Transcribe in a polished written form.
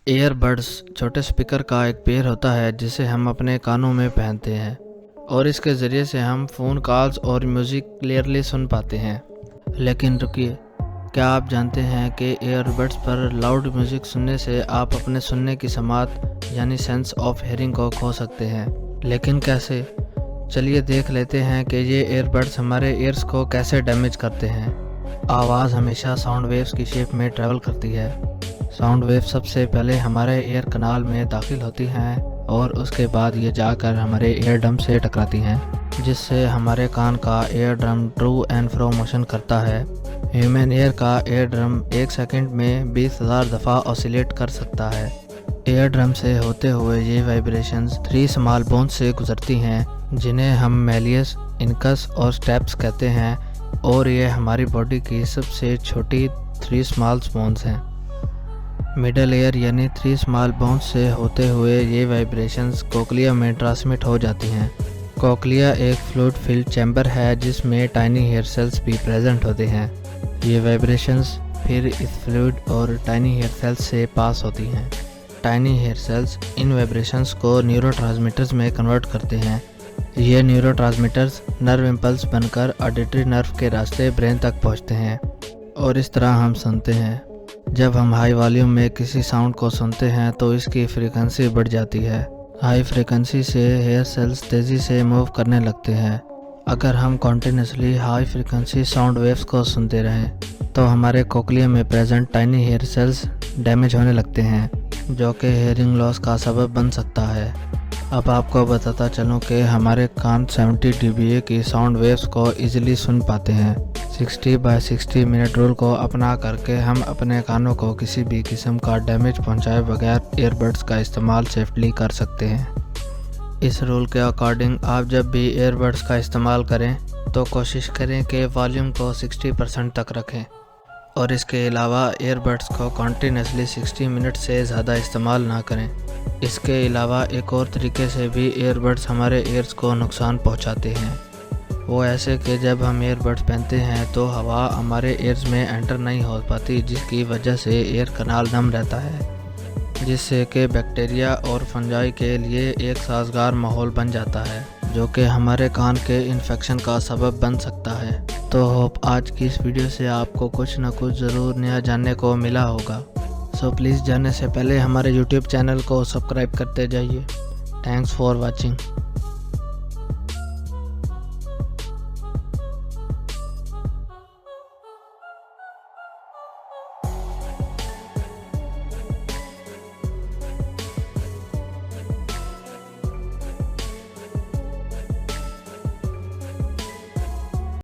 Earbuds छोटे speaker का एक पेयर होता है जिसे हम अपने कानों में पहनते हैं और इसके ज़रिए से हम फ़ोन कॉल्स और म्यूज़िक क्लियरली सुन पाते हैं। लेकिन रुकिए, क्या आप जानते हैं कि ईयरबड्स पर लाउड म्यूज़िक सुनने से आप अपने सुनने की समात यानी सेंस ऑफ हेयरिंग को खो सकते हैं। लेकिन कैसे? चलिए देख लेते हैं कि ये ईयरबड्स हमारे ईयर्स को कैसे डैमेज करते हैं। आवाज़ हमेशा साउंड वेव्स की शेप में ट्रैवल करती है। साउंड वेव सबसे पहले हमारे ईयर कनाल में दाखिल होती हैं और उसके बाद ये जाकर हमारे ईयर ड्रम से टकराती हैं, जिससे हमारे कान का ear drum to and fro motion करता है। ह्यूमन ईयर का ईयर ड्रम 1 सेकंड में 20,000 दफ़ा ऑसिलेट कर सकता है। ईयर ड्रम से होते हुए ये वाइब्रेशंस 3 स्मॉल बोन्स से गुजरती हैं, जिन्हें हम मेलियस, इनकस और स्टेप्स कहते हैं, और ये हमारी बॉडी की सबसे छोटी 3 स्मॉल बोन्स हैं। मिडल ईयर यानी 3 स्मॉल बोन्स से होते हुए ये वाइब्रेशंस कोक्लिया में ट्रांसमिट हो जाती हैं। कोक्लिया एक फ्लूइड फिल्ड चैम्बर है जिसमें टाइनी हेयर सेल्स भी प्रेजेंट होते हैं। ये वाइब्रेशंस फिर इस फ्लूइड और टाइनी हेयर सेल्स से पास होती हैं। टाइनी हेयर सेल्स इन वाइब्रेशंस को न्यूरोट्रांसमीटर्स में कन्वर्ट करते हैं। ये न्यूरोट्रांसमीटर्स नर्व इम्पल्स बनकर ऑडिटरी नर्व के रास्ते ब्रेन तक पहुंचते हैं और इस तरह हम सुनते हैं। जब हम हाई वॉल्यूम में किसी साउंड को सुनते हैं तो इसकी फ्रीक्वेंसी बढ़ जाती है। हाई फ्रीक्वेंसी से हेयर सेल्स तेज़ी से मूव करने लगते हैं। अगर हम continuously high frequency sound waves को सुनते रहें तो हमारे कोक्लिया में present tiny hair cells damage होने लगते हैं, जो कि हेयरिंग लॉस का सबब बन सकता है। अब आपको बताता चलूँ कि हमारे कान 70 dBA की साउंड वेव्स को ईजिली सुन पाते हैं। 60/60 मिनट रूल को अपना करके हम अपने कानों को किसी भी किस्म का डैमेज पहुंचाए बगैर ईयरबड्स का इस्तेमाल सेफ्टली कर सकते हैं। इस रूल के अकॉर्डिंग आप जब भी ईयरबड्स का इस्तेमाल करें तो कोशिश करें कि वॉल्यूम को 60% तक रखें और इसके अलावा ईयरबड्स को कॉन्टिन्यूसली 60 मिनट से ज़्यादा इस्तेमाल ना करें। इसके अलावा एक और तरीके से भी ईयरबड्स हमारे ईयर्स को नुकसान पहुंचाते हैं। वो ऐसे कि जब हम ईयरबड्स पहनते हैं तो हवा हमारे ईयर्स में एंटर नहीं हो पाती, जिसकी वजह से ईयर कनाल नम रहता है, जिससे कि बैक्टीरिया और फंजाई के लिए एक साजगार माहौल बन जाता है, जो कि हमारे कान के इन्फेक्शन का सबब बन सकता है। तो होप आज की इस वीडियो से आपको कुछ ना कुछ ज़रूर नया जानने को मिला होगा। सो प्लीज़ जाने से पहले हमारे यूट्यूब चैनल को सब्सक्राइब करते जाइए। Thanks for watching.